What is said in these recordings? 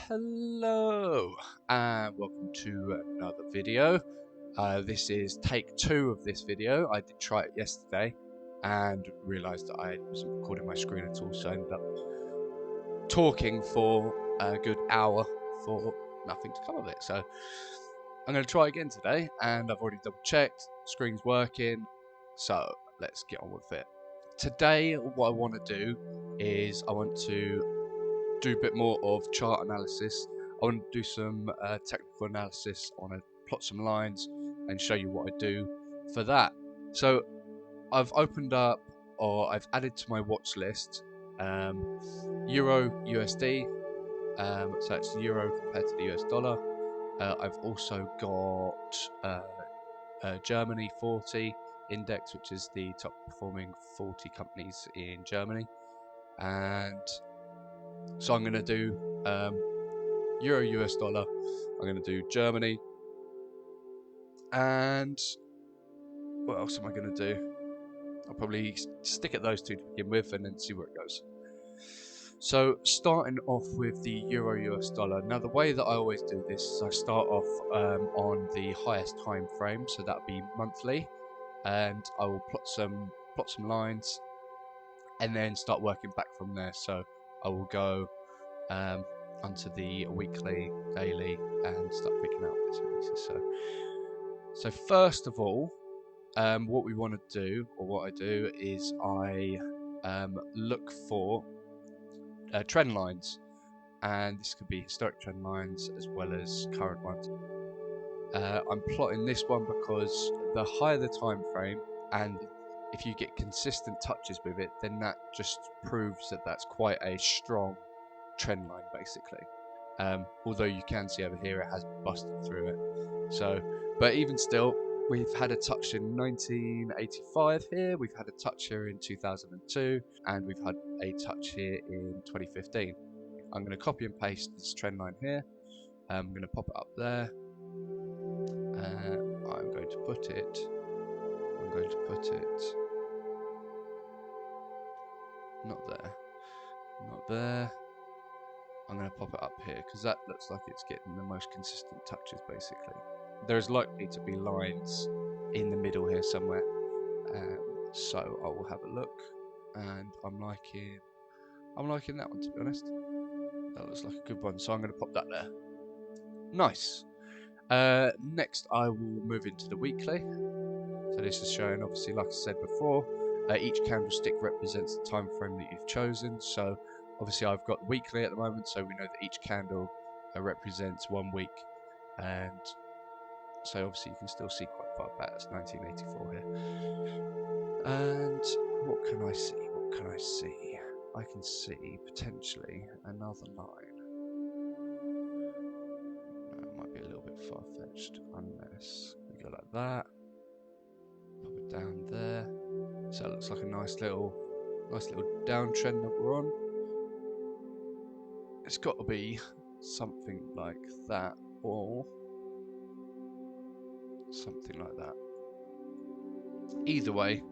Hello and welcome to another video. This is take 2 of this video. I did try it yesterday and realised that I wasn't recording my screen at all, so I ended up talking for a good hour for nothing to come of it. So I'm going to try again today, and I've already double checked, screen's working, so let's get on with it. Today what I want to do is I want to do a bit more of chart analysis. I want to do some technical analysis. I want to plot some lines and show you what I do for that. So I've opened up, or I've added to my watch list, Euro USD, so it's Euro compared to the US dollar. I've also got Germany 40 index, which is the top performing 40 companies in Germany, and so I'm going to do Euro US dollar, I'm going to do Germany, and what else am I going to do? I'll probably stick at those two to begin with and then see where it goes. So starting off with the Euro US dollar. Now the way that I always do this is I start off on the highest time frame, so that'll be monthly, and I will plot some lines and then start working back from there. So I will go onto the weekly, daily, and start picking out bits and pieces. So first of all, what we want to do, or what I do, is I look for trend lines, and this could be historic trend lines as well as current ones. I'm plotting this one because the higher the time frame, and if you get consistent touches with it, then that just proves that that's quite a strong trend line, basically. Although you can see over here it has busted through it. So, but even still, we've had a touch in 1985 here, we've had a touch here in 2002, and we've had a touch here in 2015. I'm going to copy and paste this trend line here. I'm going to pop it up there. I'm going to put it not there, not there. I'm going to pop it up here because that looks like it's getting the most consistent touches, basically. There's likely to be lines in the middle here somewhere, so I will have a look, and I'm liking that one, to be honest. That looks like a good one, so I'm going to pop that there. Nice. Next I will move into the weekly. So this is showing, obviously, like I said before, each candlestick represents the time frame that you've chosen. So obviously I've got weekly at the moment, so we know that each candle represents 1 week, and so obviously you can still see quite far back. That's 1984 here. And what can I see? What can I see? I can see potentially another line. It might be a little bit far-fetched unless we go like that. Pop it down there. So it looks like a nice little downtrend that we're on. It's got to be something like that, or something like that. Either way,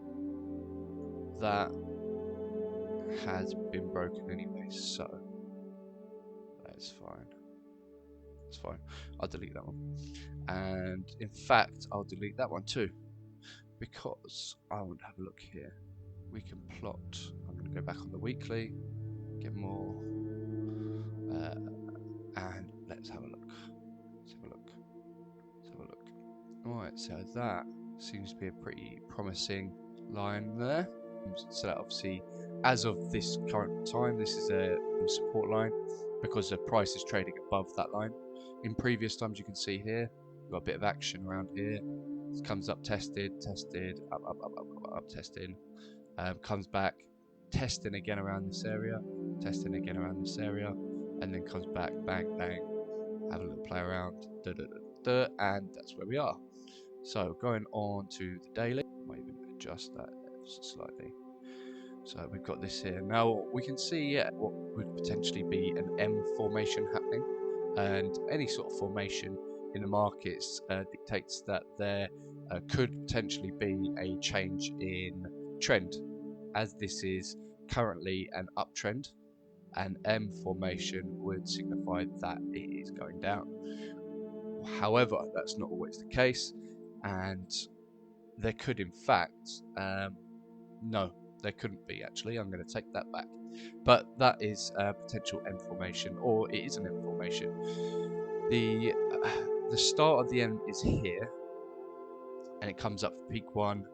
that has been broken anyway, so that's fine. It's fine. I'll delete that one. And in fact, I'll delete that one too, because I want to have a look here. We can plot. I'm going to go back on the weekly, get more, and let's have a look. Alright, so that seems to be a pretty promising line there. So that obviously, as of this current time, this is a support line because the price is trading above that line. In previous times, you can see here, we've got a bit of action around here. It comes up, tested, up, testing. Comes back, testing again around this area, and then comes back, bang, bang, have a little play around, and that's where we are. So going on to the daily, I might even adjust that slightly. So we've got this here. Now we can see what would potentially be an M formation happening, and any sort of formation in the markets dictates that there could potentially be a change in trend, as this is currently an uptrend. An M formation would signify that it is going down. However, that's not always the case, and there could in fact, no, there couldn't be actually, I'm going to take that back. But that is a potential M formation, or it is an M formation. The start of the M is here, and it comes up for peak 1,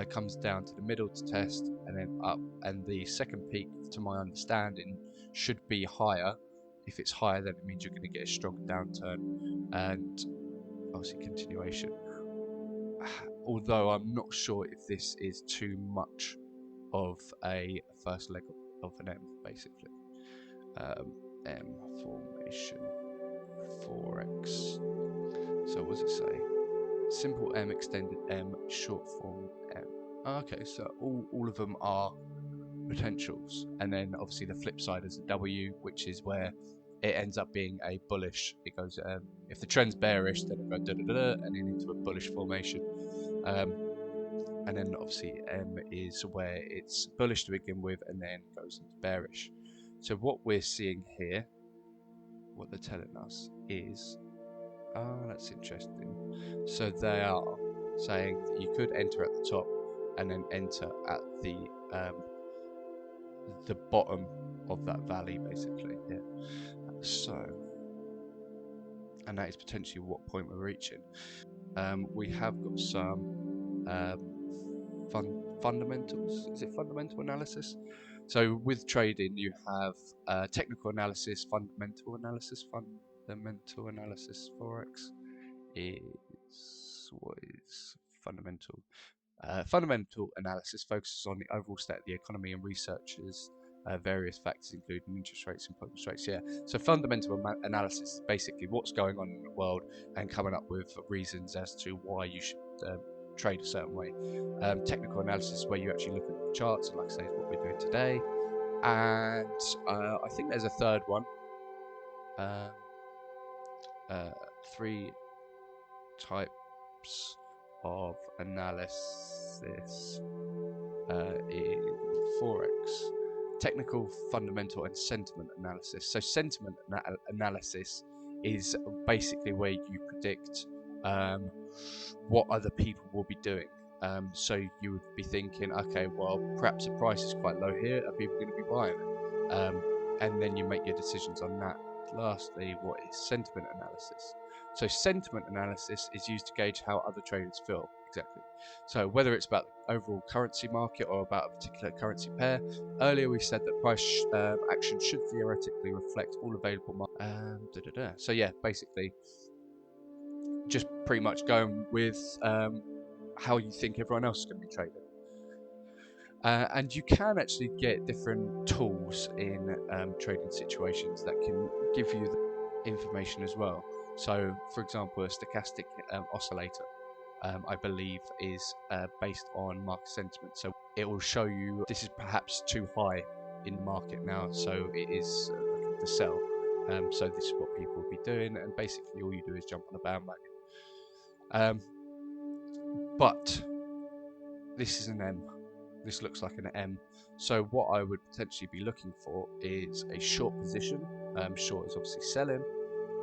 comes down to the middle to test, and then up, and the second peak, to my understanding, should be higher. If it's higher, then it means you're going to get a strong downturn, and obviously continuation. Although I'm not sure if this is too much of a first leg of an M, basically. M formation, forex. So what does it say? Simple M, extended M, short form M. Okay, so all of them are potentials, and then obviously the flip side is a W, which is where it ends up being a bullish. It goes if the trend's bearish, then it goes da da da, and then into a bullish formation. And then obviously M is where it's bullish to begin with, and then goes into bearish. So what we're seeing here, what they're telling us is, that's interesting. So they are saying that you could enter at the top and then enter at the bottom of that valley, basically. Yeah. So, and that is potentially what point we're reaching. We have got some fundamentals. Is it fundamental analysis? So with trading, you have technical analysis, fundamental analysis. Fundamental analysis, forex is what is fundamental. Fundamental analysis focuses on the overall state of the economy and researches various factors, including interest rates and employment rates. Yeah, so fundamental analysis is basically what's going on in the world and coming up with reasons as to why you should trade a certain way. Technical analysis is where you actually look at the charts, and like I say, is what we're doing today. And I think there's a third one. 3 types of analysis in forex: technical, fundamental, and sentiment analysis. So sentiment analysis is basically where you predict what other people will be doing. So you would be thinking, okay, well, perhaps the price is quite low here, are people going to be buying it? And then you make your decisions on that. Lastly, what is sentiment analysis? So sentiment analysis is used to gauge how other traders feel. Exactly. So whether it's about the overall currency market or about a particular currency pair, earlier we said that price action should theoretically reflect all available market. So yeah, basically, just pretty much going with how you think everyone else is going to be trading. And you can actually get different tools in trading situations that can give you the information as well. So, for example, a stochastic oscillator, I believe, is based on market sentiment. So it will show you this is perhaps too high in the market now, so it is looking to sell. So this is what people will be doing, and basically all you do is jump on a bandwagon. But this is an M. This looks like an M. So what I would potentially be looking for is a short position. Short is obviously selling,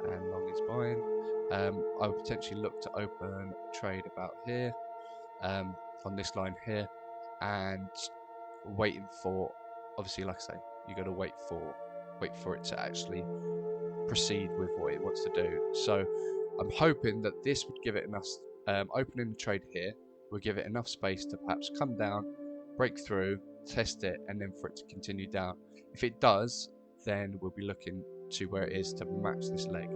and long is buying. I would potentially look to open a trade about here, on this line here, and waiting for, obviously, like I say, you got to wait for it to actually proceed with what it wants to do. So I'm hoping that this would give it enough, opening the trade here will give it enough space to perhaps come down, break through, test it, and then for it to continue down. If it does, then we'll be looking to where it is to match this leg,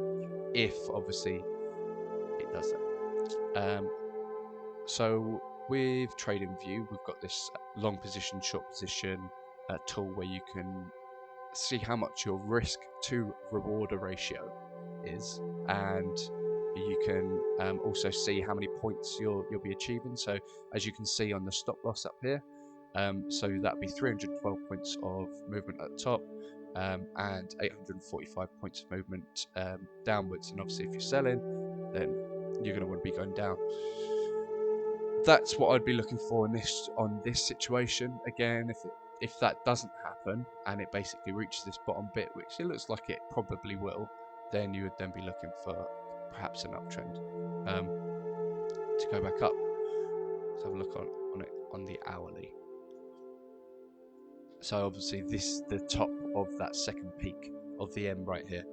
if obviously it does that. So with TradingView, we've got this long position, short position tool where you can see how much your risk to rewarder ratio is, and you can also see how many points you'll be achieving. So as you can see on the stop loss up here, so that'd be 312 points of movement at the top, and 845 points of movement downwards. And obviously if you're selling, then you're going to want to be going down. That's what I'd be looking for in this situation. Again, if it If that doesn't happen and it basically reaches this bottom bit, which it looks like it probably will, then you would then be looking for perhaps an uptrend to go back up. Let's have a look on it on the hourly. So obviously this is the top of that second peak of the M right here,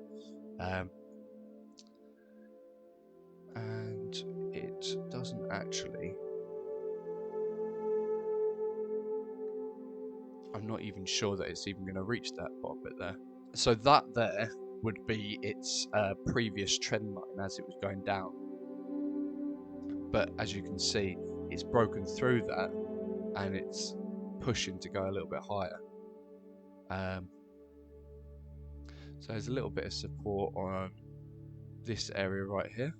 and it doesn't actually. I'm not even sure that it's even going to reach that bottom bit there. So that there would be its previous trend line as it was going down. But as you can see, it's broken through that and it's pushing to go a little bit higher. So there's a little bit of support on this area right here.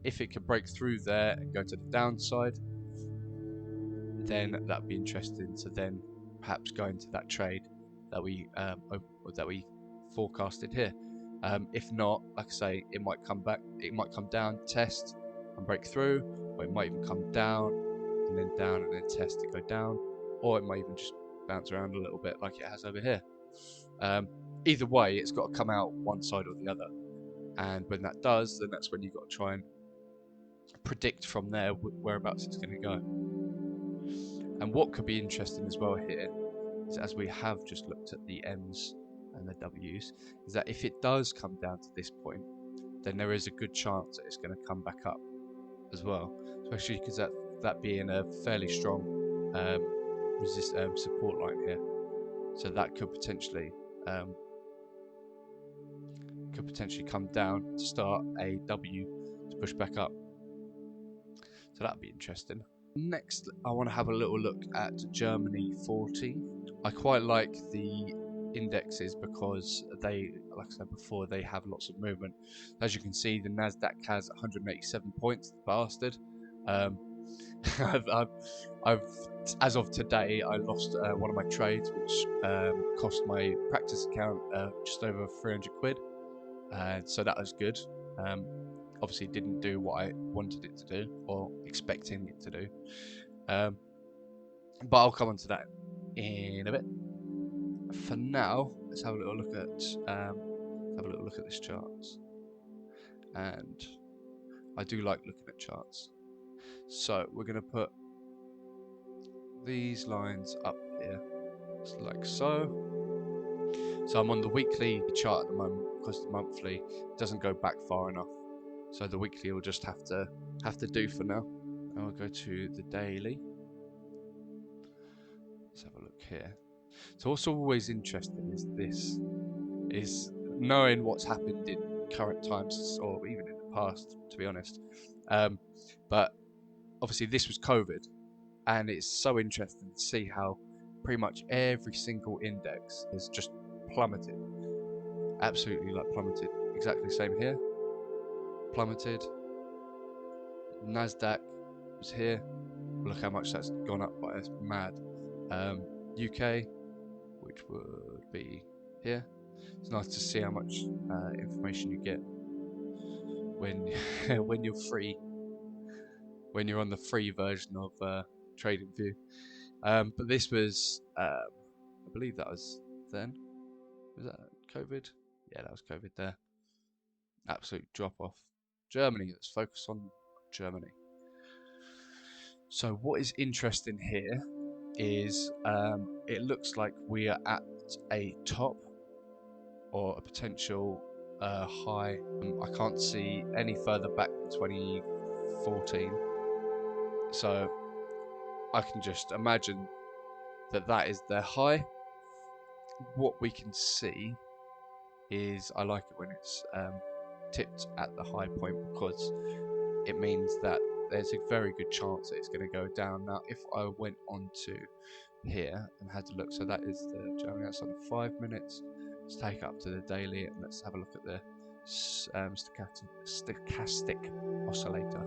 If it could break through there and go to the downside, then that'd be interesting to then perhaps go into that trade that we forecasted here. If not, like I say, it might come back, it might come down, test and break through, or it might even come down and then test to go down, or it might even just bounce around a little bit like it has over here. Either way, it's got to come out one side or the other, and when that does, then that's when you've got to try and predict from there whereabouts it's going to go. And what could be interesting as well here is, as we have just looked at the M's and the W's, is that if it does come down to this point, then there is a good chance that it's going to come back up as well, especially because that being a fairly strong support line here. So that could potentially come down to start a W to push back up. So that'd be interesting. Next, I want to have a little look at Germany 40. I quite like the indexes because they, like I said before, they have lots of movement. As you can see, the Nasdaq has 187 points, the bastard. I've as of today, I lost one of my trades, which cost my practice account just over 300 quid. So that was good. Obviously didn't do what I wanted it to do or expecting it to do, but I'll come on to that in a bit. For now, let's have a little look at this chart, and I do like looking at charts. So we're going to put these lines up here, just like so. So I'm on the weekly chart at the moment because the monthly doesn't go back far enough. So the weekly will just have to do for now. I'll go to the daily. Let's have a look here. So what's always interesting is knowing what's happened in current times, or even in the past, to be honest. But obviously this was COVID, and it's so interesting to see how pretty much every single index has just plummeted. Absolutely, like plummeted. Exactly the same here. Plummeted. Nasdaq was here. Look how much that's gone up by. It's mad. UK, which would be here. It's nice to see how much information you get when when you're free, when you're on the free version of TradingView. But this was, I believe that was then. Was that COVID? Yeah, that was COVID there. Absolute drop off. Germany, let's focus on Germany. So what is interesting here is it looks like we are at a top or a potential high. I can't see any further back than 2014. So I can just imagine that that is their high. What we can see is, I like it when it's tipped at the high point, because it means that there's a very good chance that it's going to go down. Now, if I went on to here and had to look, so that is the Germany, that's on the 5 minutes. Let's take it up to the daily and let's have a look at the stochastic oscillator.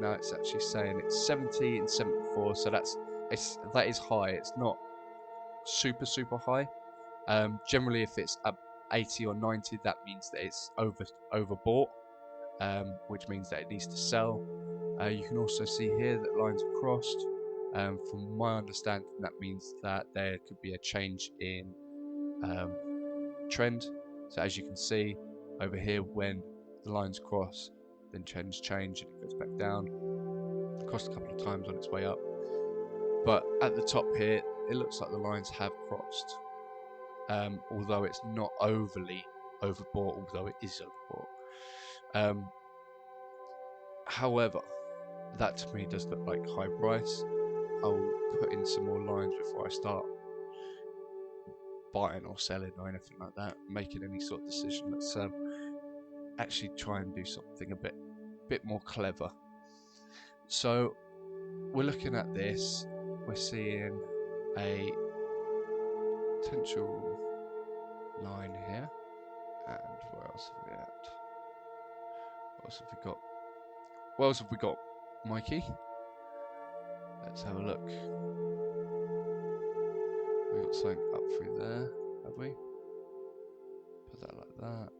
Now it's actually saying it's 70 and 74, so that is high. It's not super high. Generally, if it's up 80 or 90, that means that it's overbought, which means that it needs to sell. You can also see here that lines are crossed. From my understanding, that means that there could be a change in trend. So as you can see over here, when the lines cross, then trends change and it goes back down. It crossed a couple of times on its way up, but at the top here, it looks like the lines have crossed. Although it's not overly overbought, although it is overbought. However, that to me does look like high price. I'll put in some more lines before I start buying or selling or anything like that, making any sort of decision. Let's actually try and do something a bit more clever. So we're looking at this, we're seeing a potential line here, and where else have we at? What else have we got? What else have we got, Mikey? Let's have a look. We've got something up through there, have we? Put that like that.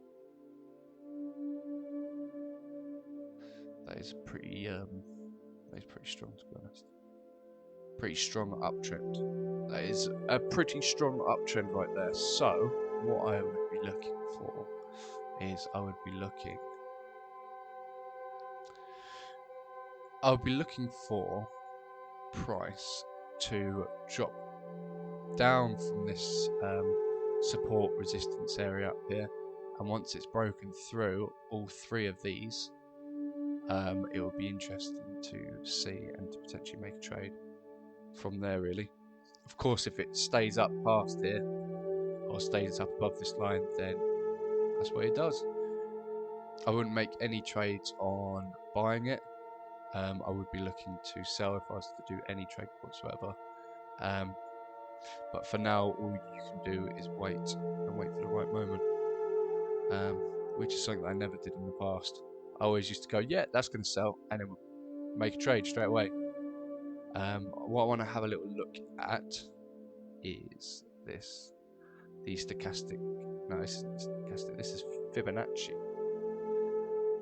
That is pretty strong, to be honest. Pretty strong uptrend. That is a pretty strong uptrend right there. So what I would be looking for is I would be looking for price to drop down from this support resistance area up here, and once it's broken through all three of these, it will be interesting to see and to potentially make a trade from there, really. Of course, if it stays up past here or stays up above this line, then that's what it does. I wouldn't make any trades on buying it. I would be looking to sell if I was to do any trade whatsoever. But for now, all you can do is wait and wait for the right moment, which is something that I never did in the past. I always used to go, yeah, that's going to sell, and then make a trade straight away. What I want to have a little look at is this. The stochastic. No, this isn't stochastic. This is Fibonacci.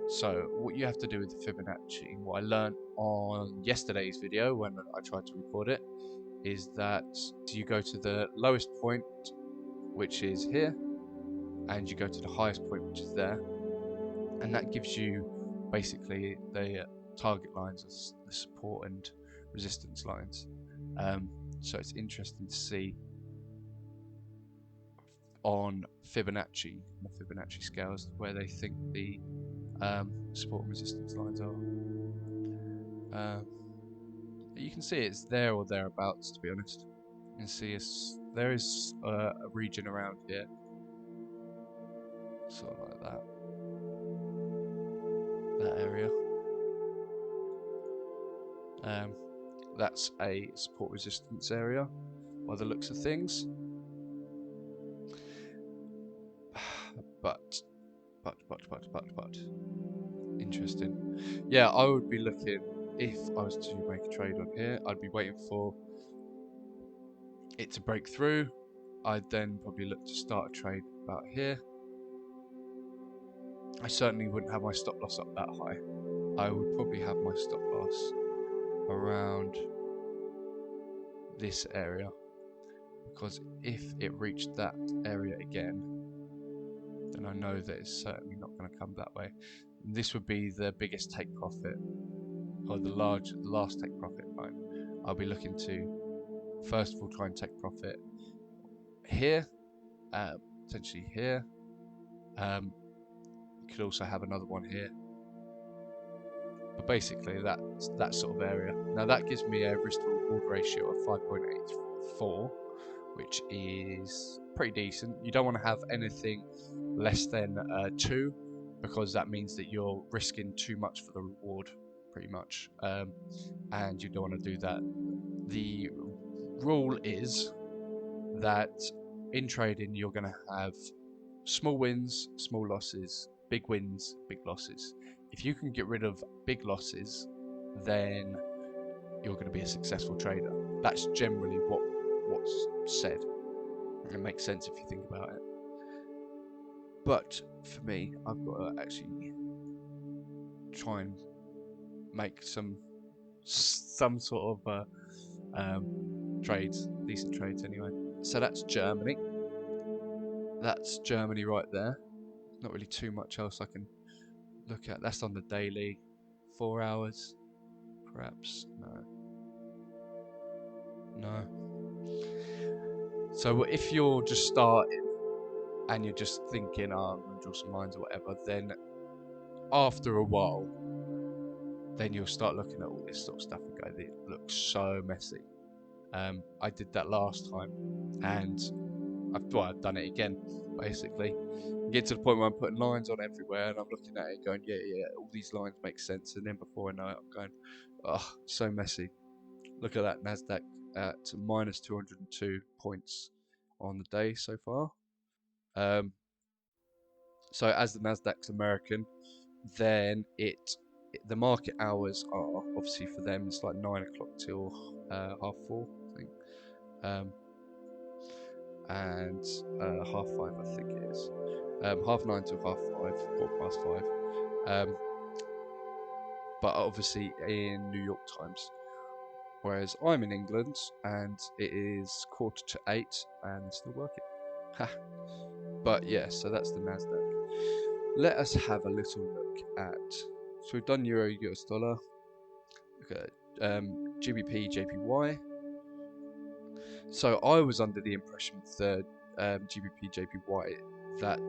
So what you have to do with the Fibonacci, what I learned on yesterday's video when I tried to record it, is that you go to the lowest point, which is here, and you go to the highest point, which is there, and that gives you basically the target lines, the support and resistance lines. So it's interesting to see on Fibonacci, the Fibonacci scales, where they think the support and resistance lines are. You can see it's there or thereabouts, to be honest. You can see there is a region around here, sort of like that area. That's a support resistance area by the looks of things. But interesting. Yeah, I would be looking, if I was to make a trade on here, I'd be waiting for it to break through. I'd then probably look to start a trade about here. I certainly wouldn't have my stop loss up that high. I would probably have my stop loss around this area, because if it reached that area again, then I know that it's certainly not going to come that way. This would be the biggest take profit, or the last take profit line. I'll be looking to first of all try and take profit here, potentially here. You could also have another one here, but basically that's that sort of area. Now that gives me a risk to reward ratio of 5.84, which is pretty decent. You don't want to have anything less than 2, because that means that you're risking too much for the reward, pretty much, and you don't want to do that. The rule is that in trading you're going to have small wins, small losses, big wins, big losses. If you can get rid of big losses, then you're going to be a successful trader. That's generally what's said. It makes sense if you think about it. But for me, I've got to actually try and make some sort of trades, decent trades anyway. So that's Germany. That's Germany right there. Not really too much else I can look at. That's on the daily. 4 hours, perhaps. No. So if you're just starting and you're just thinking, oh, I'm gonna draw some lines or whatever, then after a while, then you'll start looking at all this sort of stuff and go, it looks so messy. I did that last time, and I've done it again, basically. Get to the point where I'm putting lines on everywhere, and I'm looking at it going, yeah, all these lines make sense, and then before I know it, I'm going, oh, so messy. Look at that Nasdaq at minus 202 points on the day so far. So as the Nasdaq's American, then the market hours are obviously for them it's like 9 o'clock till 4:30, I think, and 5:30 I think it is, 9:30 till 5:30, 5:15, but obviously in New York times, whereas I'm in England and it is 7:45 and it's still working. But yeah, so that's the Nasdaq. Let us have a little look at, so we've done Euro, US dollar, look at GBP, JPY. So I was under the impression with the GBP, JPY that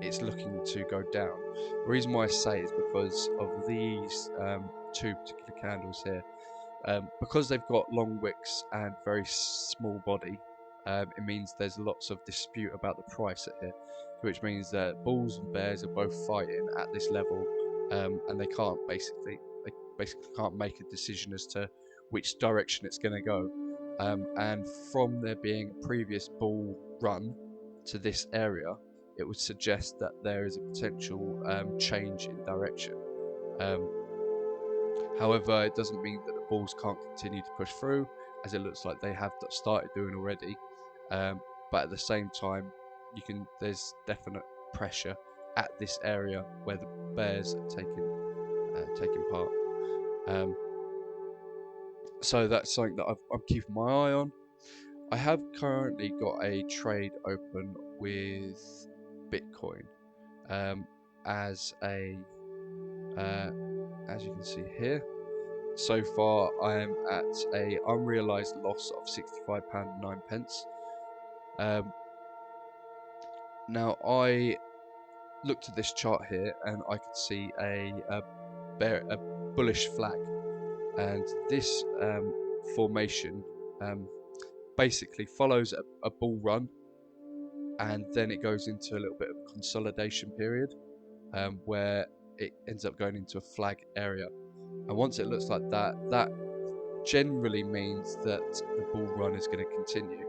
it's looking to go down. The reason why I say is because of these two particular candles here. Because they've got long wicks and very small body, it means there's lots of dispute about the price at here, which means that bulls and bears are both fighting at this level, and they basically can't make a decision as to which direction it's going to go. And from there being a previous bull run to this area, it would suggest that there is a potential change in direction. However, it doesn't mean that the bulls can't continue to push through, as it looks like they have started doing already. But at the same time, there's definite pressure at this area where the bears are taking part. So that's something that I'm keeping my eye on. I have currently got a trade open with Bitcoin, as you can see here. So far, I am at a unrealized loss of £65.09. Now, I looked at this chart here, and I could see a bullish flag, and this formation basically follows a bull run, and then it goes into a little bit of a consolidation period, where it ends up going into a flag area. And once it looks like that, that generally means that the bull run is going to continue.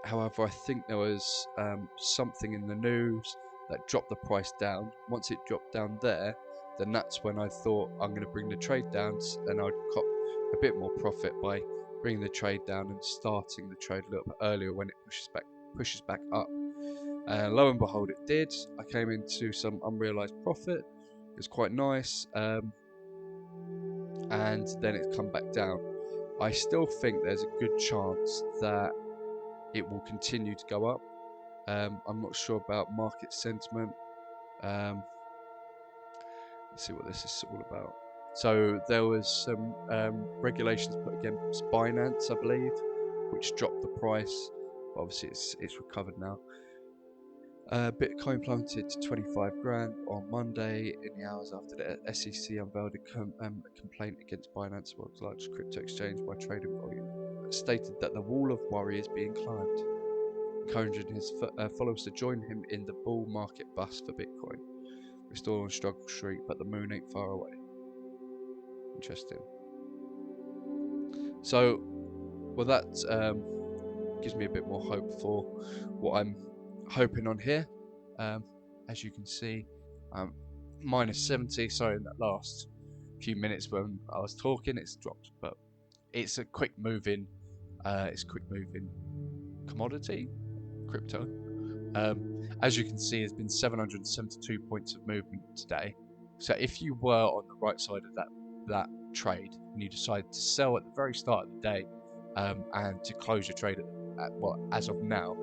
However, I think there was something in the news that dropped the price down. Once it dropped down there, then that's when I thought I'm going to bring the trade down, and I'd cop a bit more profit by bringing the trade down and starting the trade a little bit earlier when it pushes back up. And lo and behold, it did. I came into some unrealized profit. It was quite nice, and then it's come back down. I still think there's a good chance that it will continue to go up. I'm not sure about market sentiment. Let's see what this is all about. So there was some regulations put against Binance, I believe, which dropped the price. Obviously, it's recovered now. Bitcoin plummeted to 25 grand on Monday in the hours after the SEC unveiled a complaint against Binance, the world's largest crypto exchange, by trading volume. It stated that the wall of worry is being climbed, encouraging his followers to join him in the bull market bust for Bitcoin. We're still on struggle street, but the moon ain't far away. Interesting. So, well, that gives me a bit more hope for what I'm hoping on here. As you can see, minus 70. Sorry, in that last few minutes when I was talking, it's dropped, but it's a quick moving commodity, crypto. As you can see, there's been 772 points of movement today. So if you were on the right side of that trade and you decide to sell at the very start of the day and to close your trade at what, as of now,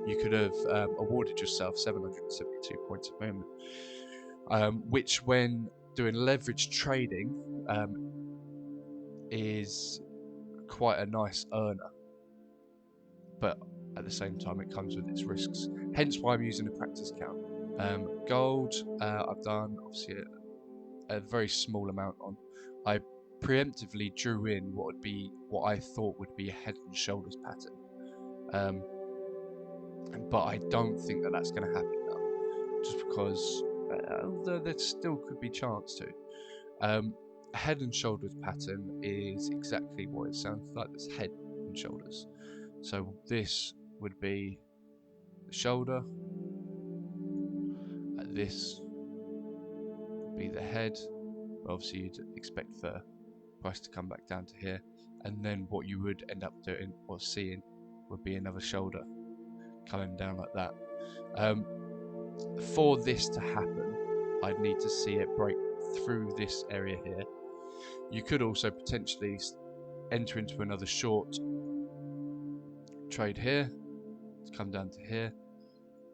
you could have awarded yourself 772 points of movement, which when doing leverage trading is quite a nice earner, but at the same time it comes with its risks, hence why I'm using a practice account. Gold, I've done obviously a very small amount on. I preemptively drew in what I thought would be a head and shoulders pattern, but I don't think that that's going to happen now, just because although there still could be chance to. A head and shoulders pattern is exactly what it sounds like. It's head and shoulders. So this would be the shoulder, this would be the head. Obviously you'd expect the price to come back down to here, and then what you would end up doing or seeing would be another shoulder coming down like that. For this to happen, I'd need to see it break through this area here. You could also potentially enter into another short trade here to come down to here,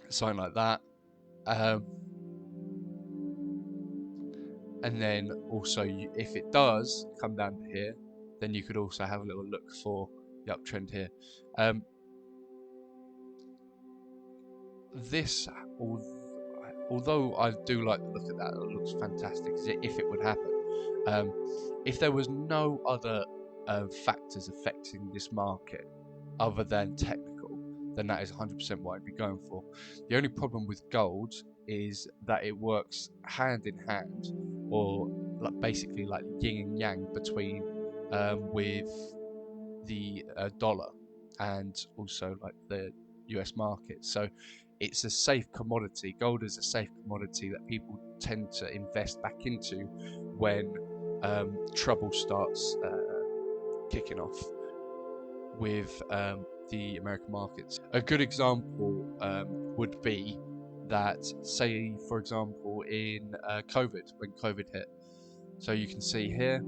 something like that. And then also, if it does come down to here, then you could also have a little look for the uptrend here. This, although I do like the look at that, it looks fantastic if it would happen. If there was no other factors affecting this market other than technical, then that is 100% what I'd be going for. The only problem with gold is that it works hand in hand, or like basically like yin and yang between with the dollar and also like the US market. So it's a safe commodity. Gold is a safe commodity that people tend to invest back into when trouble starts kicking off with the American markets. A good example would be that, say for example in COVID, when COVID hit. So you can see here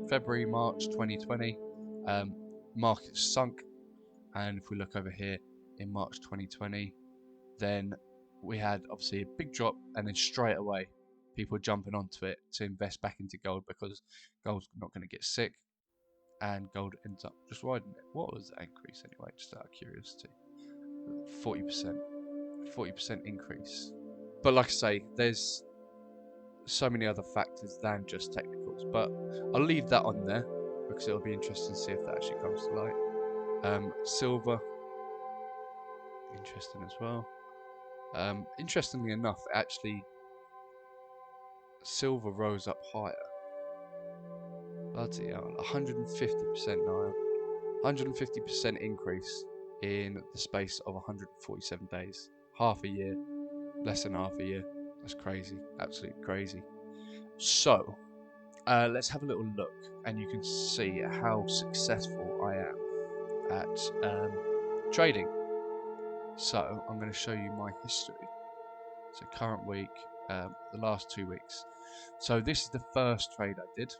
February, March 2020, markets sunk, and if we look over here in March 2020, then we had obviously a big drop, and then straight away people jumping onto it to invest back into gold because gold's not going to get sick, and gold ends up just riding it. What was the increase anyway, just out of curiosity? 40% increase. But like I say, there's so many other factors than just technicals, but I'll leave that on there because it'll be interesting to see if that actually comes to light. Silver, interesting as well. Interestingly enough, actually silver rose up higher. Bloody hell, 150% now. 150% increase in the space of 147 days. Half a year, less than half a year. That's crazy, absolutely crazy. So let's have a little look, and you can see how successful I am at trading. So I'm going to show you my history. So current week, the last 2 weeks. So this is the first trade I did.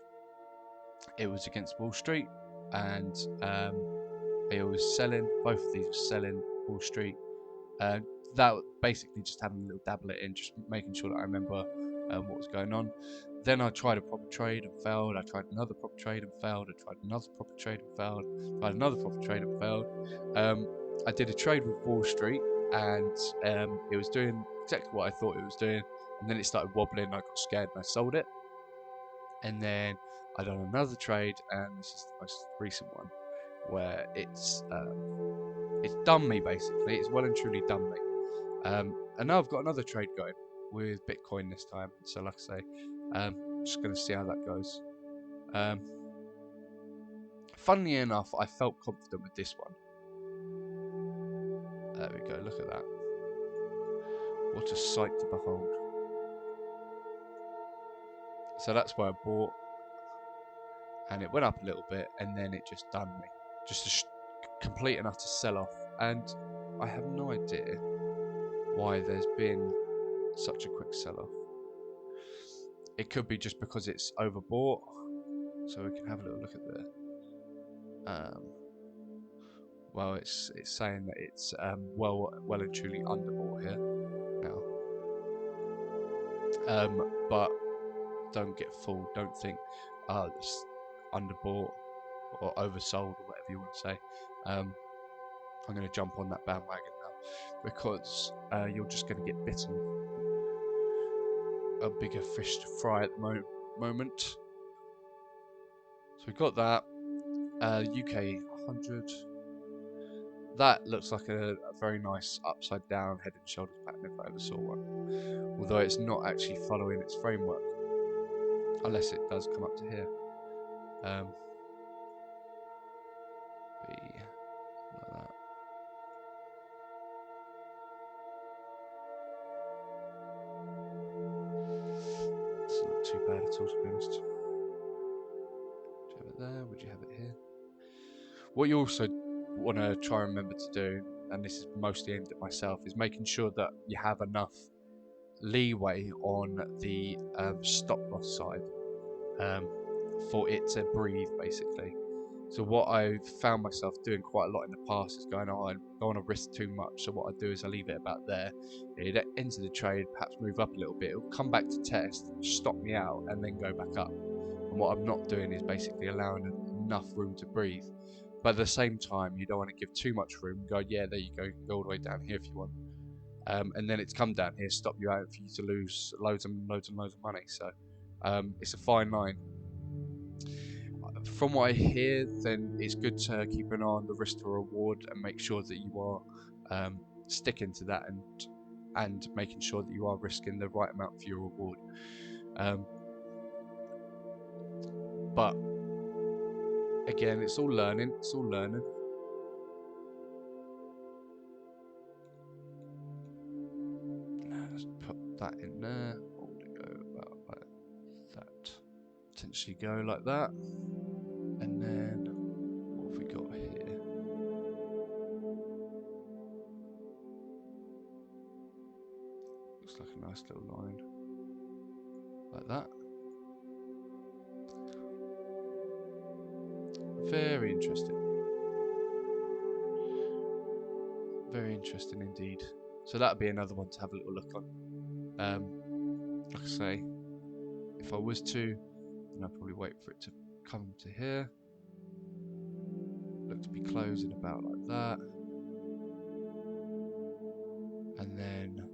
It was against Wall Street, and it was selling. Both of these were selling Wall Street. That basically just having a little dabble it in, just making sure that I remember what was going on. Then I tried a proper trade and failed. I tried another proper trade and failed. I tried another proper trade and failed. Tried another proper trade and failed. I did a trade with Wall Street, and it was doing exactly what I thought it was doing, and then it started wobbling. I got scared and I sold it. And then I done another trade, and this is the most recent one, where it's done me basically. It's well and truly done me. And now I've got another trade going with Bitcoin this time. So like I say, just going to see how that goes. Funnily enough, I felt confident with this one. There we go, look at that. What a sight to behold. So that's where I bought, and it went up a little bit, and then it just done me. Just a complete and utter sell-off. And I have no idea why there's been such a quick sell-off. It could be just because it's overbought. So we can have a little look at the. Well, it's saying that it's well and truly underbought here now. But don't get fooled. Don't think it's underbought or oversold or whatever you want to say. I'm going to jump on that bandwagon now because you're just going to get bitten a bigger fish to fry at the moment. So we've got that. UK 100. That looks like a very nice upside down head and shoulders pattern if I ever saw one. Although it's not actually following its framework. Unless it does come up to here. Be like that. It's not too bad at all, to be honest. Would you have it there? Would you have it here? What you also want to try and remember to do, and this is mostly aimed at myself, is making sure that you have enough leeway on the stop loss side for it to breathe, basically. So what I've found myself doing quite a lot in the past is going, oh, I don't want to risk too much. So what I do is I leave it about there. It enter the trade, perhaps move up a little bit. It'll come back to test, stop me out, and then go back up. And what I'm not doing is basically allowing enough room to breathe. But at the same time, you don't want to give too much room. Go, yeah, there you go. Go all the way down here if you want. And then it's come down here, stop you out for you to lose loads and loads and loads of money. So it's a fine line. From what I hear, then it's good to keep an eye on the risk to reward and make sure that you are sticking to that and making sure that you are risking the right amount for your reward. But again, it's all learning. It's all learning. Let's put that in there. What would it go about like that? Potentially go like that. And then what have we got here? Looks like a nice little line. Like that. Very interesting. Very interesting indeed. So that'd be another one to have a little look on. Like I say, if I was to, then I'd probably wait for it to come to here. Look to be closing about like that. And then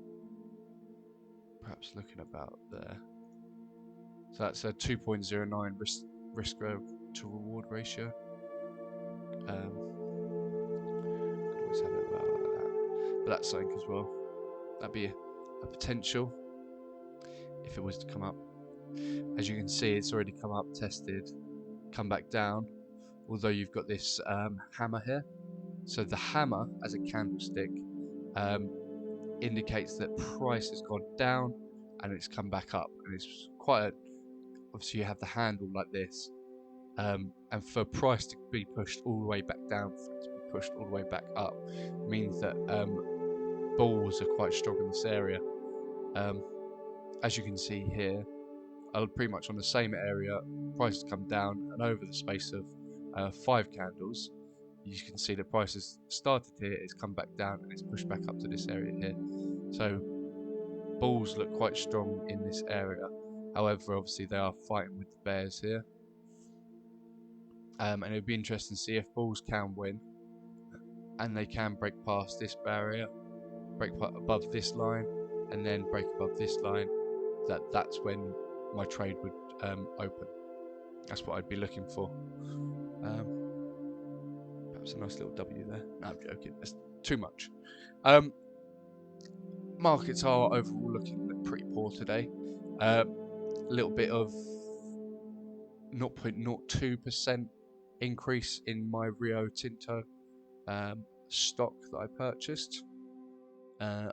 perhaps looking about there. So that's a 2.09 risk to reward ratio. Could always have it about like that. But that's something as well. That'd be a potential if it was to come up. As you can see, it's already come up, tested, come back down. Although you've got this hammer here. So the hammer as a candlestick indicates that price has gone down and it's come back up. And it's quite a, obviously you have the handle like this. And for price to be pushed all the way back down, for it to be pushed all the way back up, means that bulls are quite strong in this area. As you can see here, pretty much on the same area, price has come down, and over the space of 5 candles, you can see the price has started here, it's come back down, and it's pushed back up to this area here. So bulls look quite strong in this area. However, obviously they are fighting with the bears here. And it would be interesting to see if bulls can win and they can break past this barrier, break above this line, and then break above this line. That's when my trade would open. That's what I'd be looking for. Perhaps a nice little W there. No, I'm joking. That's too much. Markets are overall looking pretty poor today. A little bit of 0.02% increase in my Rio Tinto stock that I purchased.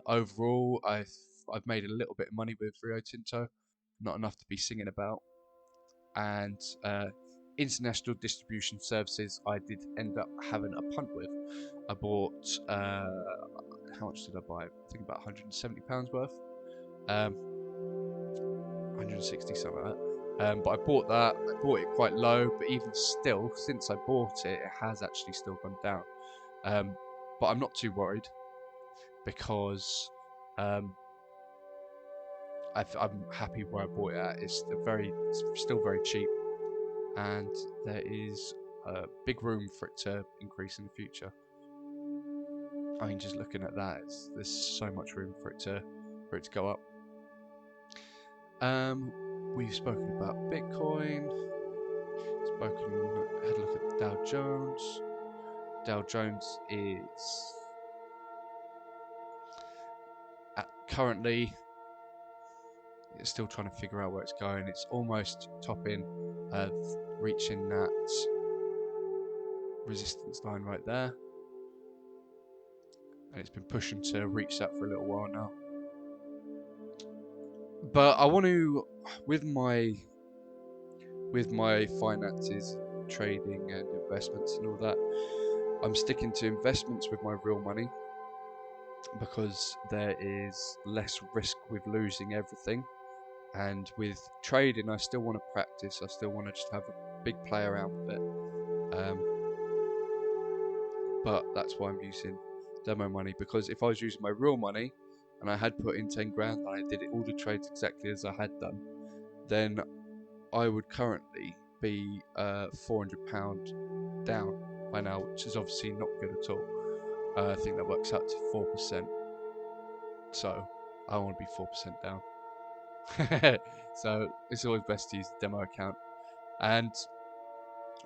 Overall, I've made a little bit of money with Rio Tinto, not enough to be singing about. And international distribution services, I did end up having a punt with. I bought how much did I buy? I think about £170 worth. I 160, something like that. But I bought that. I bought it quite low, but even still, since I bought it, it has actually still gone down. But I'm not too worried because I'm happy where I bought it at. It's still very cheap, and there is big room for it to increase in the future. I mean, just looking at that, there's so much room for it to go up. We've spoken about Bitcoin. Had a look at Dow Jones. Dow Jones is currently, it's still trying to figure out where it's going. It's almost topping, reaching that resistance line right there, and it's been pushing to reach that for a little while now. But I want to, with my finances, trading and investments and all that, I'm sticking to investments with my real money because there is less risk with losing everything. And with trading, I still want to practice. I still want to just have a big play around with it. But that's why I'm using demo money, because if I was using my real money and I had put in 10 grand and I did all the trades exactly as I had done, then I would currently be £400 down by now, which is obviously not good at all. I think that works out to 4%. So I want to be 4% down. So it's always best to use the demo account. And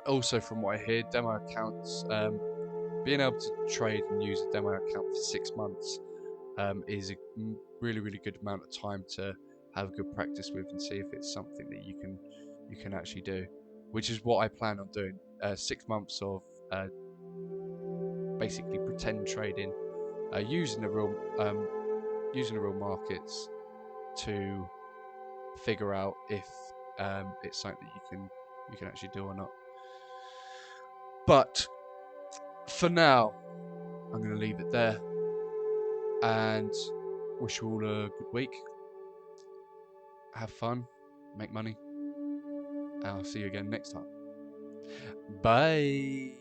also, from what I hear, demo accounts, being able to trade and use a demo account for 6 months is a really good amount of time to have good practice with and see if it's something that you can actually do, which is what I plan on doing. 6 months of basically pretend trading, using the real markets to figure out if it's something that you can actually do or not. But for now, I'm going to leave it there and wish you all a good week. Have fun, make money, and I'll see you again next time. Bye.